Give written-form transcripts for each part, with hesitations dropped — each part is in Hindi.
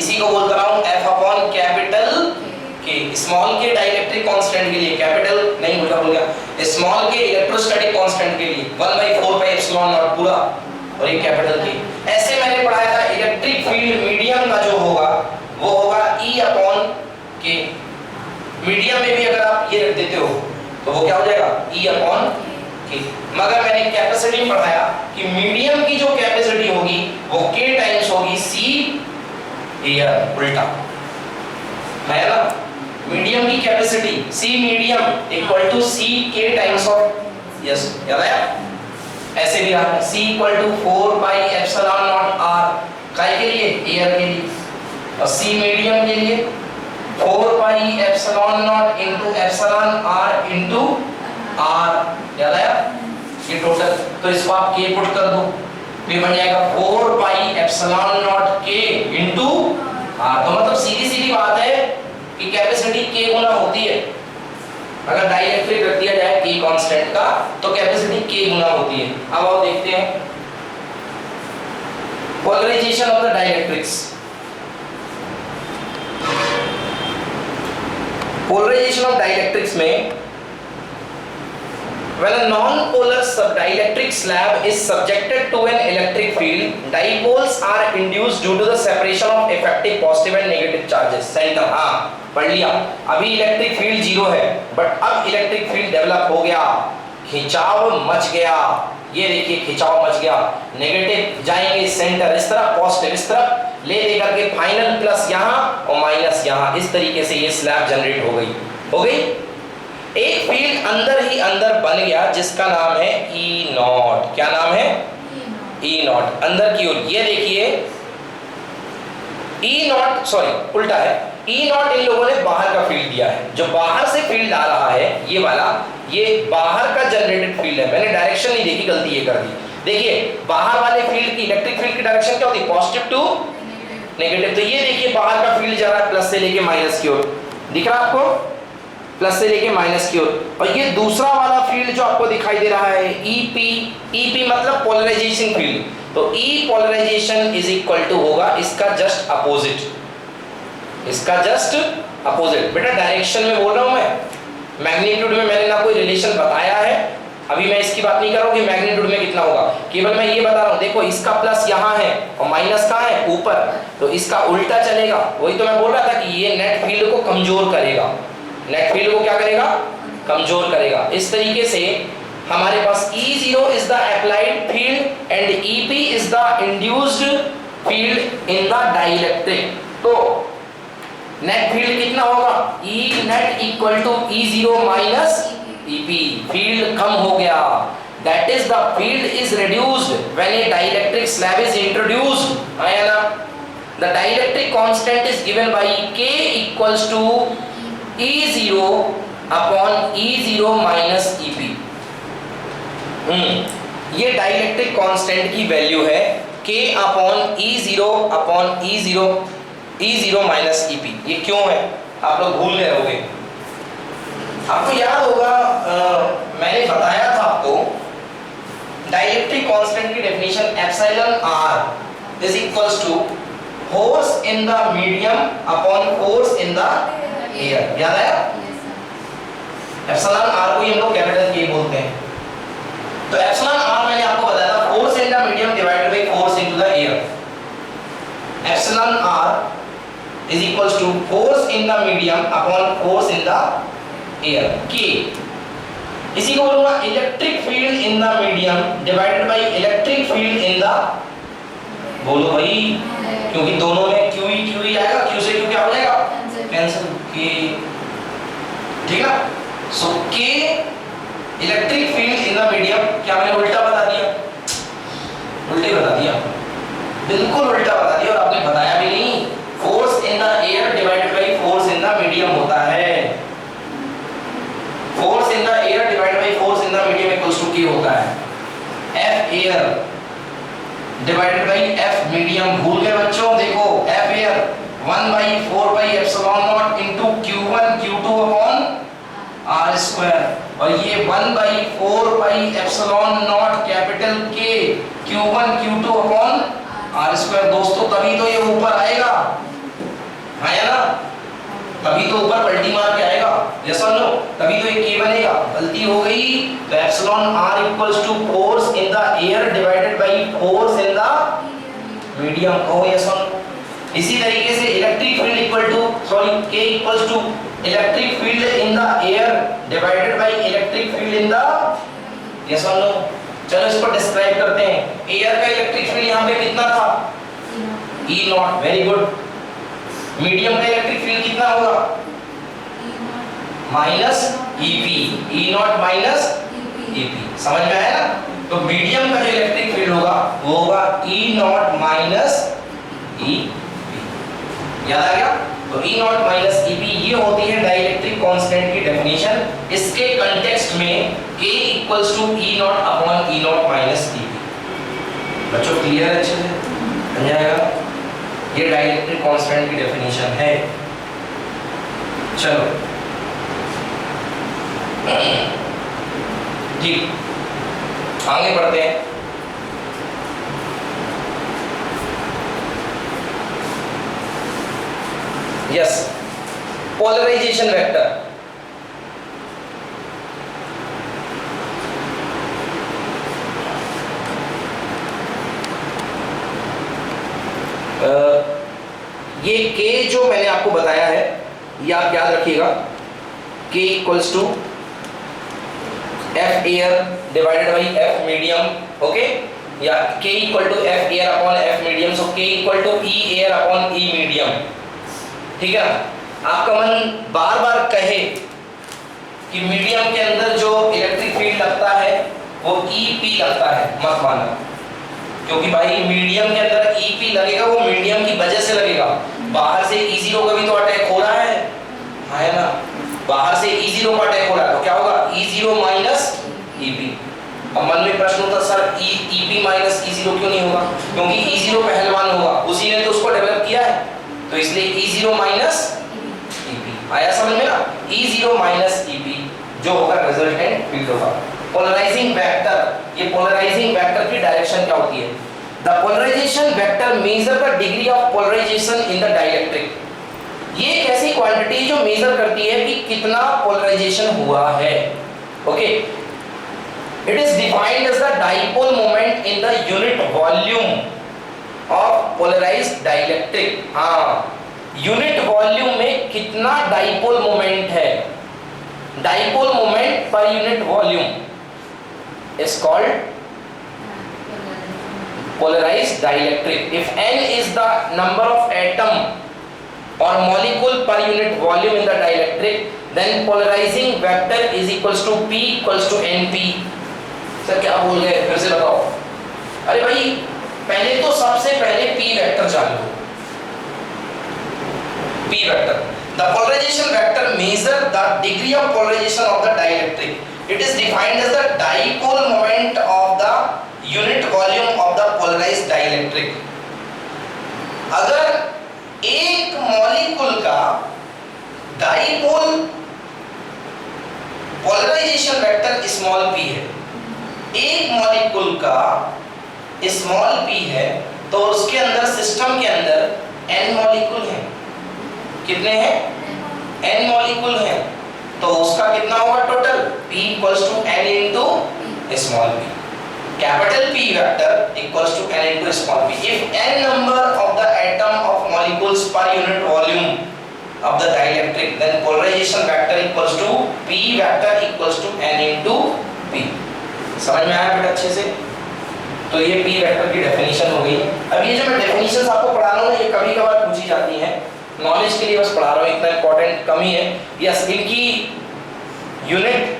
इसी को बोलता रहा हूँ F अपॉन कैपिटल के। स्मॉल के डाइलेक्ट्रिक कांस्टेंट के लिए, कैपिटल नहीं उल्टा बोल गया, स्मॉल के इलेक्ट्रोस्टैटिक कांस्टेंट के लिए 1/4 पाई एप्सिलॉन नॉट पूरा, और ये कैपिटल के। ऐसे मैंने पढ़ाया था इलेक्ट्रिक फील्ड मीडियम का जो होगा वो होगा E अपॉन के। मीडियम में भी अगर आप ये रख देते हो तो वो क्या हो जाएगा E अपॉन के। मगर मैंने कैपेसिटी में पढ़ाया कि मीडियम की जो कैपेसिटी होगी वो K टाइम्स होगी C एयर, उल्टा है ना। मीडियम की capacity C medium equal to C K times of, yes याद आया, ऐसे भी आता है C equal to 4 pi epsilon naught R काय के लिए, एयर के लिए, और C मीडियम के लिए 4 pi epsilon naught into epsilon R into R, याद आया ये टोटल। तो इसको आप K पुट कर दो तो ये बन जाएगा 4 pi epsilon not K into R। तो मतलब सीधी सीधी बात है कि कैपेसिटी K गुना होती है। अगर डाइलेक्ट्रिक रख दिया जाए K कांस्टेंट का तो कैपेसिटी K गुना होती है। अब आओ देखते हैं polarization of the dielectrics. Polarization of dielectrics में when a non-polar dielectric slab is subjected to an electric field, dipoles are induced due to the separation of effective positive and negative charges center। हाँ पढ़ लिया। अभी इलेक्ट्रिक फील्ड जीरो है बट अब इलेक्ट्रिक फील्ड डेवलप हो गया, खिंचाव मच गया, ये देखिए खिंचाव मच गया, नेगेटिव जाएंगे सेंटर इस तरफ, पॉजिटिव इस तरफ, ले लेकर के फाइनल प्लस यहाँ और माइनस यहाँ, इस तरीके से ये स्लैब जनरेट हो गई। एक फील्ड अंदर ही अंदर बन गया जिसका नाम है E नॉट। क्या नाम है E नॉट, अंदर की ओर। ये देखिए E नॉट, सॉरी उल्टा है, E नॉट इन लोगों ने बाहर का फील्ड दिया है। जो बाहर से फील्ड आ रहा है ये वाला, ये बाहर का जनरेटेड फील्ड है। मैंने डायरेक्शन नहीं देखी, गलती ये कर दी। देखिए बाहर वाले फील्ड की, इलेक्ट्रिक फील्ड की डायरेक्शन क्या होती है, पॉजिटिव टू नेगेटिव। तो ये देखिए बाहर का फील्ड जा रहा है प्लस से लेके माइनस की ओर, दिख रहा है आपको, प्लस से लेके माइनस की ओर। और ये दूसरा वाला फील्ड जो आपको दिखाई दे रहा है EP मतलब पोलराइजेशन फील्ड। तो E polarization is equal to होगा इसका जस्ट अपोजिट, इसका जस्ट अपोजिट। बेटा डायरेक्शन में बोल रहा हूं मैं, मैग्नीट्यूड में मैंने ना कोई रिलेशन बताया है। अभी मैं इसकी बात नहीं कर रहा हूं कि मैग्नीट्यूड में कितना होगा, केवल मैं ये बता रहा हूं देखो इसका प्लस यहाँ है और माइनस कहाँ है, ऊपर, तो इसका उल्टा चलेगा। वही तो मैं बोल रहा था कि ये नेट फील्ड को कमजोर करेगा, नेट फील्ड को क्या करेगा, कमजोर करेगा। इस तरीके से हमारे पास E0 is the applied field and EP is the induced field in the dielectric. तो नेट फील्ड कितना होगा, E net equal to E0 minus EP। Field कम हो गया, that is the field is reduced when a dielectric slab is introduced. आया ना, the dielectric constant is given by K equals to E0 upon E0 minus EP। ये डाइलेक्ट्रिक कांस्टेंट की वैल्यू है K upon E0 minus EP। ये क्यों है आप लोग भूल गए होंगे, आपको याद होगा मैंने बताया था आपको डाइलेक्ट्रिक कांस्टेंट की definition epsilon R is equals to force in the medium upon force in the air. याद आया, एप्सिलॉन R को ही हम लोग कैपिटल K बोलते हैं। तो एप्सिलॉन R मैंने आपको बताया था force in the medium divided by force into the air. Epsilon R is equals to force in the medium upon force in the air K। इसी को बोलूंगा electric field in the medium divided by electric field in the, बोलो भाई, क्योंकि दोनों में Q ही आएगा, Q से Q क्या हो जाएगा, कैंसिल K, ठीक है। सो K electric field in the medium, क्या मैंने उल्टा बता दिया, उल्टे बता दिया, बिल्कुल उल्टा बता दिया, और आपने बताया भी नहीं। Force in the air divided by force in the medium होता है, force in the air divided by force in the medium equals to K होता है। F air divided by F medium, भूल गए बच्चों, देखो F air 1/4 pi epsilon naught into Q1 Q2 upon R square, और ये 1/4 pi epsilon naught capital K Q1 Q2 upon R square. दोस्तों तभी तो ये ऊपर आएगा, तभी तो ऊपर पलटी मार के आएगा, यस और नो, तभी तो ये K बनेगा। गलती हो गई तो epsilon R equals to force in the air divided by force in the medium, कहो यस और नो। इसी तरीके से electric field equal to K equals to electric field in the air divided by electric field in the, yes और नो। चलो इसको डिस्क्राइब करते हैं। एयर का इलेक्ट्रिक फील्ड यहाँ पे कितना था, E not, very good. Medium का इलेक्ट्रिक फील्ड कितना होगा, minus EP, E naught minus EP, समझ में आया ना। तो मीडियम का जो इलेक्ट्रिक फील्ड होगा वो होगा E नॉट माइनस EP, याद आ गया। तो E नॉट माइनस EP ये होती है डाइलेक्ट्रिक कांस्टेंट की डेफिनेशन। इसके कंटेक्स्ट में K equals to E naught upon E naught minus EP। बच्चों क्लियर है, अच्छे से समझ आएगा। ये डाइलेक्ट्रिक कांस्टेंट की डेफिनेशन है। चलो ठीक, आगे बढ़ते हैं। Yes, polarization vector. ये K जो मैंने आपको बताया है ये आप याद रखिएगा, K equals to F air divided by F medium, okay, या K equal to F air upon F medium, so K equal to E air upon E medium, ठीक है ना। आपका मन बार बार कहे कि मीडियम के अंदर जो इलेक्ट्रिक फील्ड लगता है वो EP लगता है, मत मानना, क्योंकि भाई मीडियम के अंदर EP लगेगा वो मीडियम की वजह से लगेगा। बाहर से E0 का भी तो अटैक हो रहा है ना, बाहर से E0 का अटैक हो रहा है, तो क्या होगा E0 माइनस EP। अब मन में प्रश्न होता सर EP माइनस E0 क्यों नहीं होगा, क्योंकि E0 पहलवान होगा, उसी ने तो उसको डेवलप किया है, तो इसलिए E0 माइनस EP आया समझ में ना। E0 माइनस EP जो होगा रिजल्टेंट फील्ड होगा। पोलराइजिंग वेक्टर, ये पोलराइजिंग वेक्टर की डायरेक्शन क्या होती है, the polarization vector measure the degree of polarization in the dielectric. ये एक ऐसी क्वांटिटी जो मेजर करती है कि कितना पोलराइजेशन हुआ है, okay. It is defined as the dipole moment in the unit volume of polarized dielectric. हाँ, यूनिट वॉल्यूम में कितना डाइपोल मोमेंट है, dipole moment per unit volume is called polarized dielectric. If n is the number of atom or molecule per unit volume in the dielectric, then polarizing vector is equals to P equals to NP. Sir क्या बोल गए, फिर से बताओ। अरे भाई पहले तो सबसे पहले P वेक्टर जान लो। P vector, the polarization vector measure the degree of polarization of the dielectric. It is defined as the dipole moment of the unit volume of the polarized dielectric. अगर एक मॉलिक्यूल का dipole polarization vector small p है, एक मॉलिक्यूल का स्मॉल p है, तो उसके अंदर सिस्टम के अंदर n मॉलिक्यूल हैं। कितने हैं, n मॉलिक्यूल हैं, तो उसका कितना होगा total, P equals to n into small p, capital P vector equals to n into small p. If n number of the atom of molecules per unit volume of the dielectric, then polarization vector equals to P vector equals to n into p. समझ में आया बेटा अच्छे से। तो ये P वेक्टर की डेफिनेशन हो गई। अब ये जो मैं डेफिनेशंस आपको पढ़ा रहा हूँ ना, ये कभी कभार पूछी जाती हैं, नॉलेज के लिए बस पढ़ा रहा हूँ, इतना इंपॉर्टेंट कमी है। यस, इनकी unit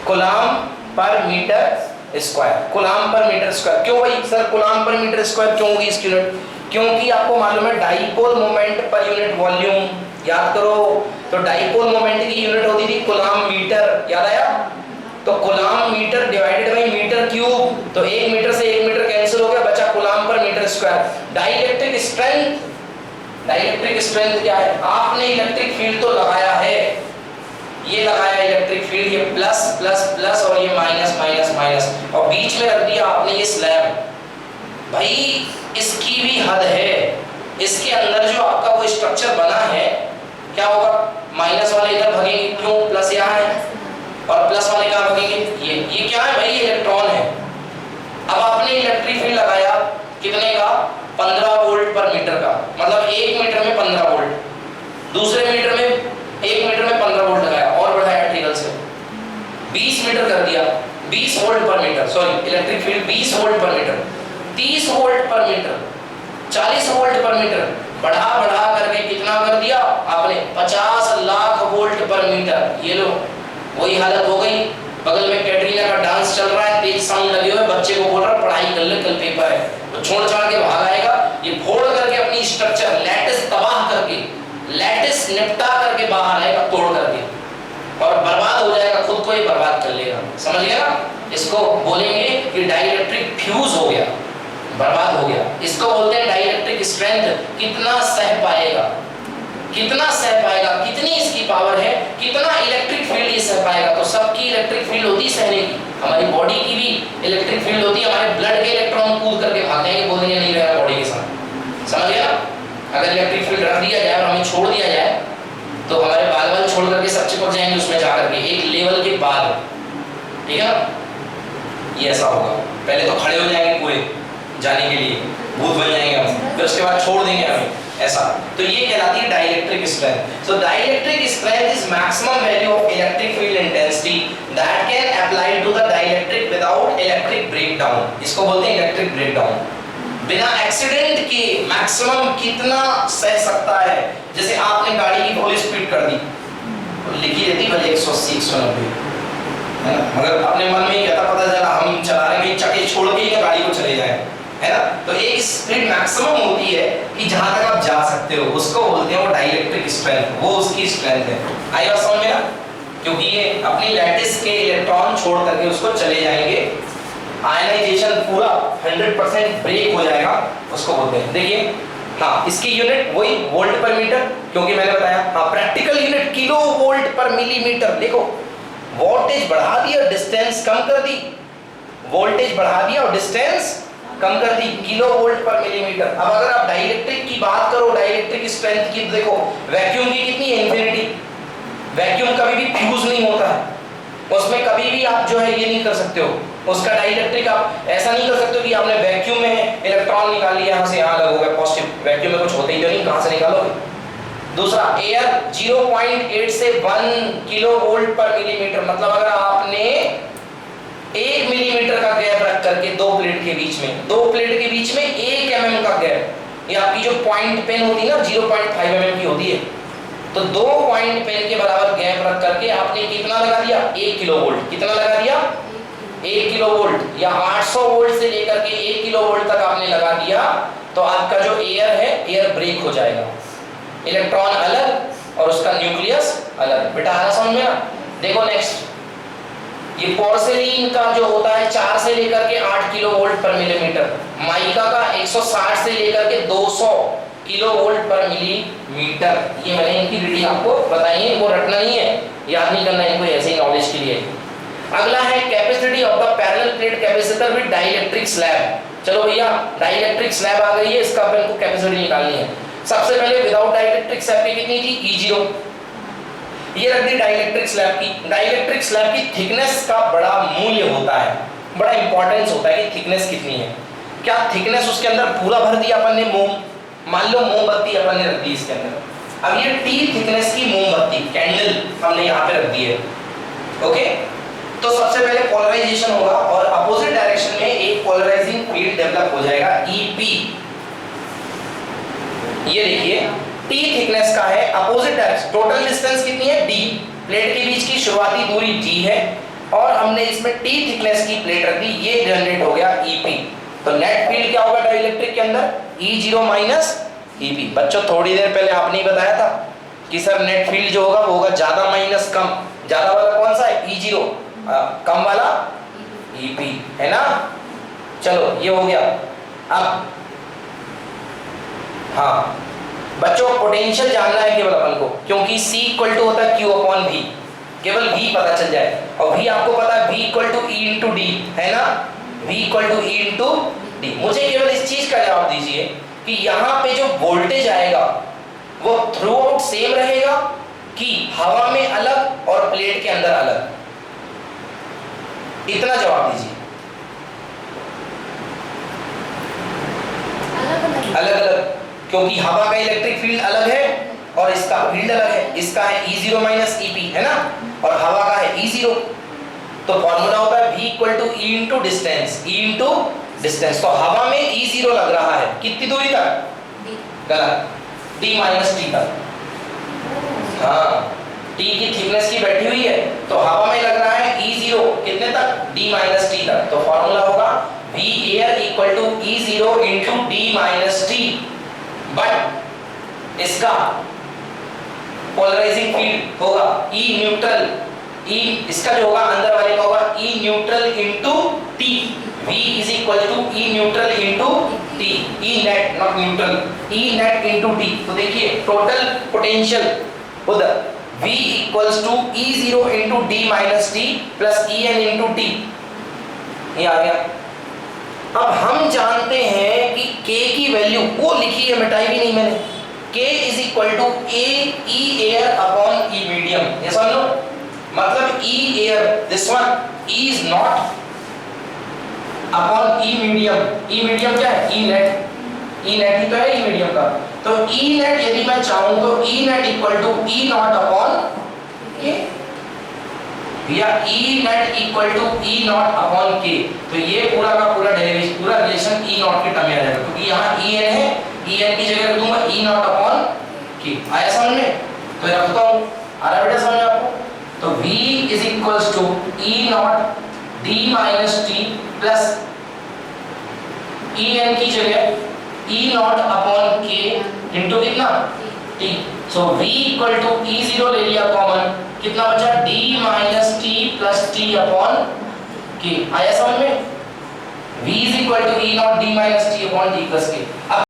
coulomb per metre square, coulomb per metre square. क्यों भाई sir coulomb per metre square क्यों होगी इसकी यूनिट, क्योंकि आपको मालूम है dipole moment per unit volume, याद करो, तो डाइपोल मोमेंट की यूनिट होती थी कूलाम मीटर, याद आया। तो coulomb metre divided by metre cube, तो 1 मीटर से 1 मीटर कैंसिल हो गया, बचा coulomb per metre square. Dielectric strength, dielectric strength क्या है, आपने इलेक्ट्रिक फील्ड तो लगाया है, ये लगाया इलेक्ट्रिक फील्ड, ये प्लस प्लस प्लस और ये माइनस माइनस माइनस, और बीच में रख दिया आपने ये स्लैब। भाई इसकी भी हद है, इसके अंदर जो आपका वो स्ट्रक्चर बना है क्या होगा, माइनस वाले इधर भागेंगे, क्यों, प्लस यहाँ है, और प्लस वाले कहाँ भागेंगे, ये क्या है भाई, इलेक्ट्रॉन है। अब आपने इलेक्ट्रिक फील्ड लगाया कितने का, 15 वोल्ट पर मीटर का, मतलब 1 मीटर में 15 वोल्ट, दूसरे मीटर में 1 मीटर में 15 वोल्ट लगाया और बढ़ाया ट्रिगल से 20 मीटर कर दिया, 20 volt per metre, sorry electric field 20 volt per metre, 30 volt per metre, 40 volt per metre, बढ़ा बढ़ा करके कितना कर दिया आपने, 50 लाख वोल्ट पर मीटर। ये लो वही हालत हो गई, बगल में कैटरीना का डांस चल रहा है, तेज साउंड लगे हुए, बच्चे को बोल रहा पढ़ाई कर ले कल पेपर है, तो छोड़ छाड़ के भाग आएगा, ये फोड़ करके अपनी स्ट्रक्चर लैटिस तबाह करके, लैटिस निपटा करके बाहर आएगा तोड़ करके, और बर्बाद हो जाएगा, खुद को ही बर्बाद कर लेगा। समझ गया ना, इसको बोलेंगे कि डाइलेक्ट्रिक फ्यूज हो गया, बर्बाद हो गया। इसको बोलते हैं डाइलेक्ट्रिक स्ट्रेंथ, कितना सह पाएगा, कितना सह पाएगा, कितनी इसकी पावर है, कितना इलेक्ट्रिक फील्ड ये सह पाएगा। तो सबकी इलेक्ट्रिक फील्ड होती है सहने की, हमारी बॉडी की भी इलेक्ट्रिक फील्ड होती है, हमारे ब्लड के इलेक्ट्रॉन कूद करके भाग जाएंगे, बोलेंगे नहीं रहना बॉडी के साथ। समझ गया ना, अगर इलेक्ट्रिक फील्ड रख दिया जाए और हमें छोड़ दिया जाए तो हमारे बाल बाल छोड़ करके सब चिपक जाएंगे उसमें जा करके, एक लेवल के बाद, ठीक है ना, ये ऐसा होगा। पहले तो खड़े हो जाएंगे पूरे जाने के लिए, भूत बन जाएंगे हम, फिर उसके बाद छोड़ देंगे हमें, ऐसा। तो ये कहलाती है dielectric strength. So dielectric strength is maximum value of electric field intensity that can apply to the dielectric without electric breakdown. इसको बोलते हैं इलेक्ट्रिक ब्रेकडाउन। बिना एक्सीडेंट के मैक्सिमम कितना सह सकता है। जैसे आपने गाड़ी की फुल स्पीड कर दी, लिखी रहती भले 180 190 है ना, मगर अपने मन में ही कहता पता चला हम चला रहे हैं, चक्के छोड़ के ही गाड़ी को चले जाए, है ना। तो एक स्पीड मैक्सिमम होती है कि जहां तक आप जा सकते हो, उसको बोलते हैं वो डाइलेक्ट्रिक स्ट्रेंथ, वो उसकी स्ट्रेंथ है। आई बात समझ में ना, क्योंकि ये अपनी लैटिस के इलेक्ट्रॉन छोड़ करके उसको चले जाएंगे, आयनाइजेशन पूरा 100% ब्रेक हो जाएगा, उसको बोलते हैं। देखिए हाँ, इसकी यूनिट वही वोल्ट पर मीटर, क्योंकि मैंने बताया हाँ प्रैक्टिकल यूनिट किलो वोल्ट पर मिलीमीटर। देखो वोल्टेज बढ़ा दी और डिस्टेंस कम कर दी, वोल्टेज बढ़ा दिया और डिस्टेंस कम कर दी, किलो वोल्ट पर मिलीमीटर। अब अगर आप डाइलेक्ट्रिक की बात करो, डाइलेक्ट्रिक स्ट्रेंथ की, देखो वैक्यूम की कितनी है, इंफिनिटी। वैक्यूम कभी भी फ्यूज नहीं होता है, उसमें कभी भी आप जो है ये नहीं कर सकते हो, उसका डाइलेक्ट्रिक आप ऐसा नहीं कर सकते हो कि आपने वैक्यूम में इलेक्ट्रॉन निकाल लिया, यहाँ से यहाँ लगोगे पॉजिटिव, वैक्यूम में कुछ होते ही तो नहीं, कहाँ से निकालोगे। दूसरा एयर 0.8 से 1 किलो वोल्ट पर मिलीमीटर, मतलब अगर आपने 1 मिलीमीटर का गैप रख करके दो प्लेट के बीच में, दो प्लेट के बीच में 1 mm का गैप, ये आपकी जो पॉइंट पेन होती है ना 0.5 mm की होती है, तो दो पॉइंट पेन के बराबर गैप रख करके आपने कितना लगा दिया, 1 किलो वोल्ट। कितना लगा दिया, 1 किलो वोल्ट, या 800 वोल्ट से लेकर के 1 किलो वोल्ट तक आपने लगा दिया, तो आपका जो एयर है, एयर ब्रेक हो जाएगा, इलेक्ट्रॉन अलग और उसका न्यूक्लियस अलग। बेटा आ रहा समझ में ना। देखो नेक्स्ट, ये पोर्सिलीन का जो होता है 4 से लेकर के 8 किलो वोल्ट पर मिलीमीटर, माइका का 160 से लेकर के 200 किलो वोल्ट पर मिलीमीटर। ये मैंने इनकी रीडिंग आपको बताई है, वो रटना नहीं है, याद नहीं करना है इनको, ऐसे ही नॉलेज के लिए। अगला है capacity of the parallel plate capacitor with dielectric slab. चलो भैया डाइलेक्ट्रिक स्लैब आ गई है, इसका अपन को कैपेसिटी निकालनी है। सबसे पहले विदाउट डाइलेक्ट्रिक स्लैब की कितनी थी, E0, ये रख दी डाइलेक्ट्रिक स्लैब की। डाइलेक्ट्रिक स्लैब की थिकनेस का बड़ा मूल्य होता है, बड़ा इंपॉर्टेंस होता है कि थिकनेस कितनी है। क्या थिकनेस उसके अंदर पूरा भर दिया अपन ने मोम, मान लो मोमबत्ती अपन ने रख दी इसके अंदर, अब ये T थिकनेस की मोमबत्ती कैंडल हमने यहाँ पे रख दी है, ओके। तो सबसे पहले पोलराइजेशन होगा और अपोजिट डायरेक्शन में एक पोलराइजिंग फील्ड डेवलप हो जाएगा EP। ये देखिए T थिकनेस का है, अपोजिट डायरेक्शन, टोटल डिस्टेंस कितनी है D, प्लेट के बीच की शुरुआती दूरी D है और हमने इसमें T थिकनेस की प्लेट रख दी, ये जनरेट हो गया EP। तो नेट फील्ड क्या होगा डाइलेक्ट्रिक के अंदर, E0 माइनस EP। बच्चों थोड़ी देर पहले आपने ही बताया था कि सर नेट फील्ड जो होगा वो होगा ज्यादा माइनस कम, ज्यादा वाला कौन सा है E0, कम वाला EP, है ना। चलो ये हो गया। अब हाँ बच्चों पोटेंशियल जानना है केवल अपन को, क्योंकि C इक्वल टू होता है Q/V, केवल V पता चल जाए, और V आपको पता है V equal to E into D, है ना, V equal to E into D। मुझे केवल इस चीज का जवाब दीजिए कि यहाँ पे जो वोल्टेज आएगा वो थ्रू आउट सेम रहेगा कि हवा में अलग और प्लेट के अंदर अलग? इतना जवाब दीजिए। अलग अलग, क्योंकि हवा का इलेक्ट्रिक फील्ड अलग है और इसका फील्ड अलग है। इसका है E0 माइनस EP, है ना, और हवा का है E0। तो फॉर्मूला होता है V equal to E into distance, E into distance. तो हवा में E0 लग रहा है कितनी दूरी तक? गलत, D माइनस T तक। हाँ, T की थिकनेस की बैठी हुई है, तो हवा में लग रहा है E0 कितने तक? D माइनस T तक। तो फॉर्मूला होगा V air equal to E0 into D minus T। But इसका पोलराइजिंग फील्ड होगा E न्यूट्रल, E इसका जो होगा अंदर वाले का होगा E neutral into T। V is equal to E neutral into T, E net not neutral, E net into T। तो देखिए टोटल पोटेंशियल उधर V equals to E0 into D minus T plus En into T, ये आ गया। अब हम जानते हैं कि K की वैल्यू वो लिखी है, मिटाई भी नहीं मैंने। K is equal to E air upon E medium, ये समझ लो। मतलब E air, this one E is naught upon E medium. E medium क्या है? E नेट, E नेट ही तो है E मीडियम का। तो E नेट यदि मैं चाहूं तो E net equal to E naught upon K, या E net equal to E naught upon K। तो ये पूरा का पूरा डेरिवेशन, पूरा रिलेशन E नॉट के टर्म में आ जाएगा, क्योंकि यहाँ En है, En की जगह रख दूंगा E नॉट अपॉन K। आया समझ में? तो रखता हूँ, आ रहा बेटा समझ में आपको? तो V is equals to E naught D minus T plus En की जगह E naught upon K into कितना? T। So V equal to E0 ले लिया कॉमन, कितना बचा? D minus T plus T upon K। आया समझ में? V is equal to E naught D minus T upon T plus K।